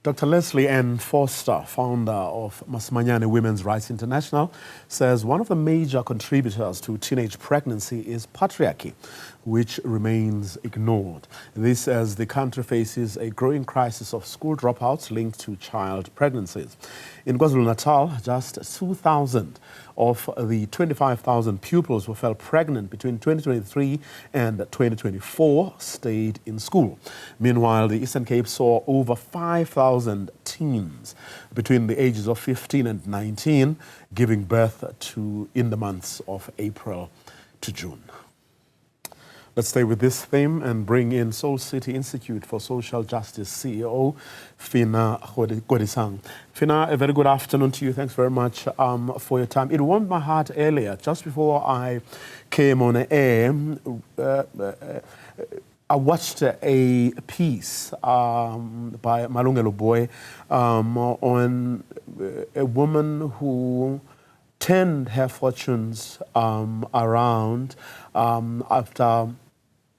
Dr. Leslie N. Foster, founder of Masmanyane Women's Rights International, says one of the major contributors to teenage pregnancy is patriarchy, which remains ignored. This as the country faces a growing crisis of school dropouts linked to child pregnancies. In KwaZulu-Natal, just 2,000 of the 25,000 pupils who fell pregnant between 2023 and 2024 stayed in school. Meanwhile, the Eastern Cape saw over 5,000 teens between the ages of 15 and 19 giving birth to in the months of April to June. Let's stay with this theme and bring in Soul City Institute for Social Justice CEO, Phinah Kodisang. Phinah, a very good afternoon to you. Thanks very much for your time. It warmed my heart earlier, just before I came on air. I watched a piece by Malungelo Boy on a woman who turned her fortunes around after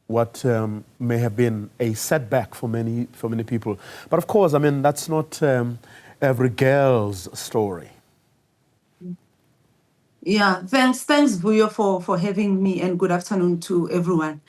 what may have been a setback for many people. But of course, I mean, that's not every girl's story. Yeah, thanks Vuyo for having me, and good afternoon to everyone.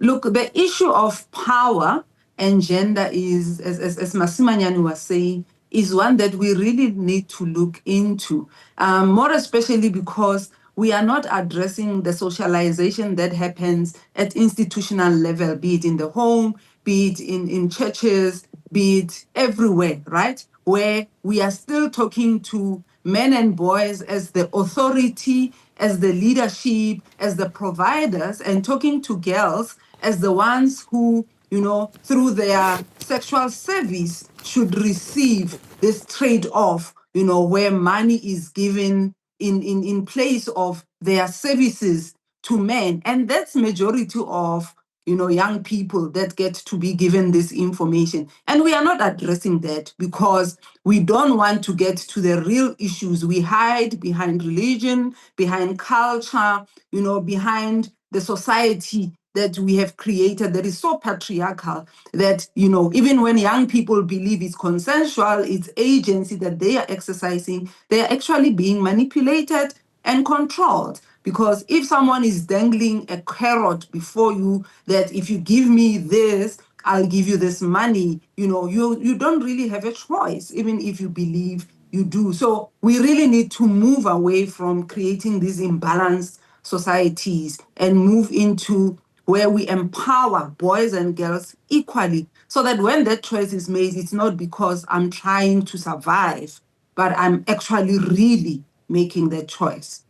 Look, the issue of power and gender is, as Masimanyane was saying, is one that we really need to look into, more especially because we are not addressing the socialization that happens at institutional level, be it in the home, be it in churches, be it everywhere, right? Where we are still talking to men and boys as the authority, as the leadership, as the providers, and talking to girls as the ones who, you know, through their sexual service should receive this trade-off, you know, where money is given in place of their services to men. And that's majority of, you know, young people that get to be given this information. And we are not addressing that because we don't want to get to the real issues. We hide behind religion, behind culture, you know, behind the society that we have created that is so patriarchal that, you know, even when young people believe it's consensual, it's agency that they are exercising, they are actually being manipulated and controlled. Because if someone is dangling a carrot before you that if you give me this, I'll give you this money, you know, you don't really have a choice, even if you believe you do. So we really need to move away from creating these imbalanced societies and move into where we empower boys and girls equally, so that when that choice is made, it's not because I'm trying to survive, but I'm actually really making that choice.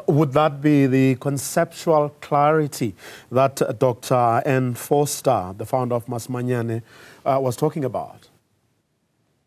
Would that be the conceptual clarity that Dr. N. Foster, the founder of Masmanyane, was talking about?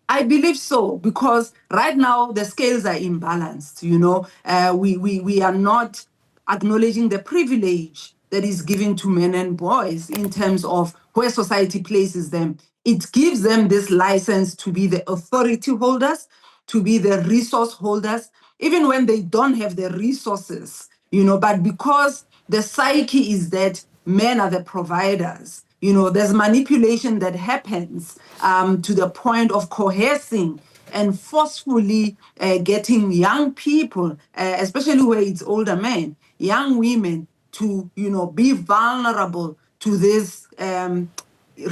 I believe so, because right now the scales are imbalanced. You know, we are not acknowledging the privilege that is given to men and boys in terms of where society places them. It gives them this license to be the authority holders, to be the resource holders, even when they don't have the resources, you know, but because the psyche is that men are the providers, you know, there's manipulation that happens to the point of coercing and forcefully getting young people, especially where it's older men, young women, to, you know, be vulnerable to this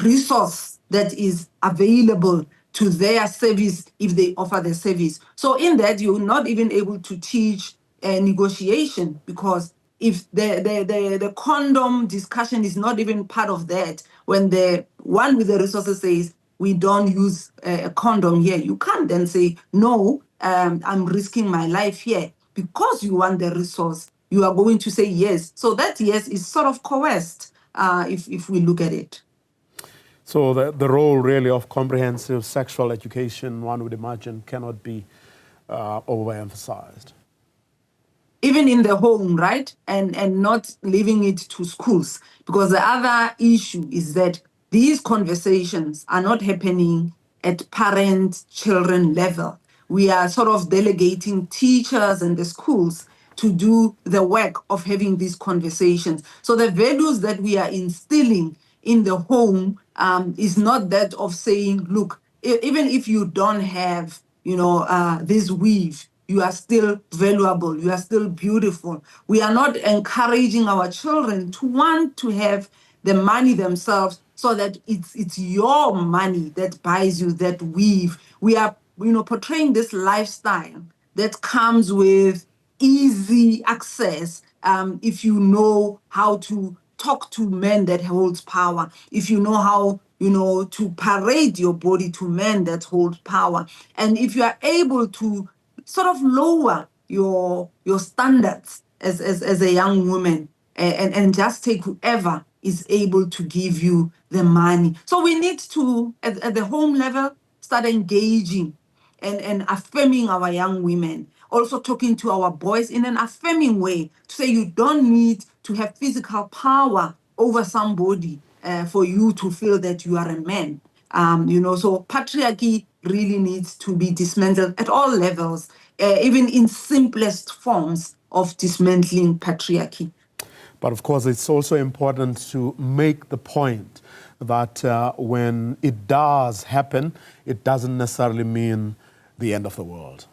resource that is available to their service if they offer the service. So in that, you're not even able to teach negotiation, because if the condom discussion is not even part of that, when the one with the resources says, we don't use a condom here, you can't then say, no, I'm risking my life here. Because you want the resource, you are going to say yes. So that yes is sort of coerced if we look at it. So the role really of comprehensive sexual education, one would imagine, cannot be overemphasized. Even in the home, right? And not leaving it to schools. Because the other issue is that these conversations are not happening at parent-children level. We are sort of delegating teachers and the schools to do the work of having these conversations. So the values that we are instilling in the home is not that of saying, look, even if you don't have, this weave, you are still valuable, you are still beautiful. We are not encouraging our children to want to have the money themselves so that it's your money that buys you that weave. We are, portraying this lifestyle that comes with easy access, if you know how to talk to men that holds power, if you know how, to parade your body to men that hold power, and if you are able to sort of lower your standards as a young woman, and just take whoever is able to give you the money. So we need to, at the home level, start engaging and affirming our young women, also talking to our boys in an affirming way to say you don't need to have physical power over somebody for you to feel that you are a man. So patriarchy really needs to be dismantled at all levels, even in simplest forms of dismantling patriarchy. But of course, it's also important to make the point that when it does happen, it doesn't necessarily mean the end of the world.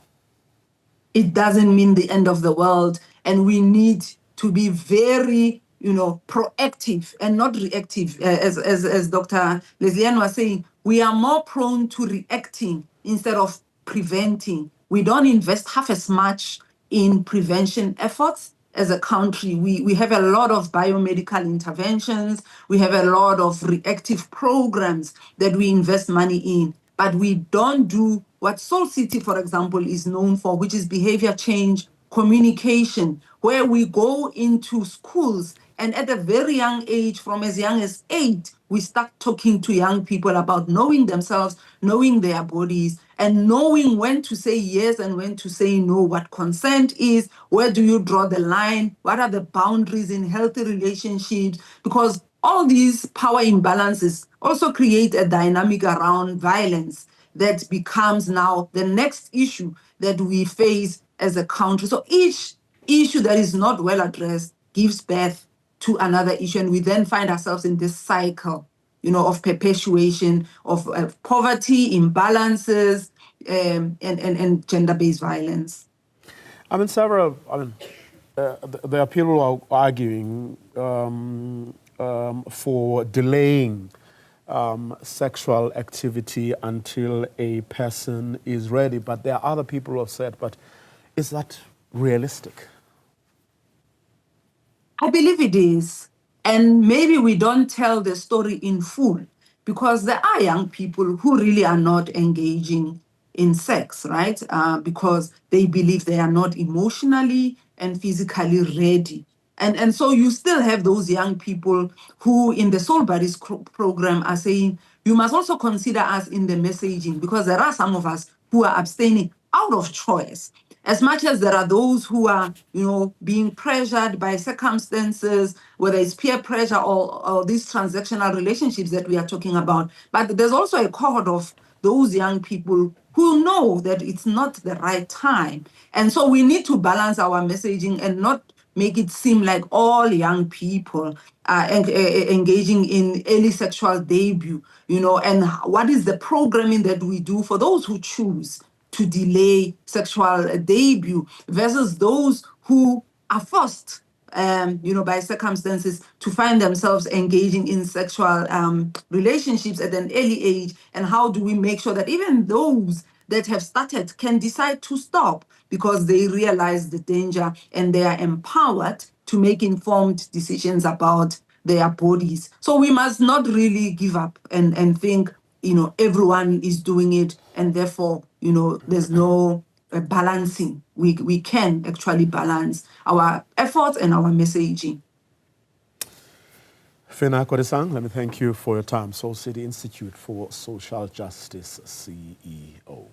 It doesn't mean the end of the world. And we need to be very, proactive and not reactive. As Dr. Lesliane was saying, we are more prone to reacting instead of preventing. We don't invest half as much in prevention efforts as a country. We have a lot of biomedical interventions. We have a lot of reactive programs that we invest money in, but we don't do what Soul City, for example, is known for, which is behavior change communication, where we go into schools and at a very young age, from as young as 8, we start talking to young people about knowing themselves, knowing their bodies, and knowing when to say yes and when to say no, what consent is, where do you draw the line, what are the boundaries in healthy relationships, because all these power imbalances also create a dynamic around violence that becomes now the next issue that we face as a country. So each issue that is not well addressed gives birth to another issue, and we then find ourselves in this cycle, of perpetuation of poverty, imbalances, and gender-based violence. There are people who are arguing for delaying sexual activity until a person is ready, but there are other people who have said, but is that realistic? I believe it is. And maybe we don't tell the story in full because there are young people who really are not engaging in sex, right? Because they believe they are not emotionally and physically ready. And so you still have those young people who in the Soul Buddies program are saying, you must also consider us in the messaging, because there are some of us who are abstaining out of choice. As much as there are those who are, being pressured by circumstances, whether it's peer pressure or these transactional relationships that we are talking about. But there's also a cohort of those young people who know that it's not the right time. And so we need to balance our messaging and not make it seem like all young people are engaging in early sexual debut, and what is the programming that we do for those who choose to delay sexual debut versus those who are forced, by circumstances to find themselves engaging in sexual relationships at an early age. And how do we make sure that even those that have started can decide to stop because they realize the danger and they are empowered to make informed decisions about their bodies. So we must not really give up and think, everyone is doing it and therefore, there's no balancing. We can actually balance our efforts and our messaging. Phinah, Kodisang, let me thank you for your time. Soul City Institute for Social Justice CEO.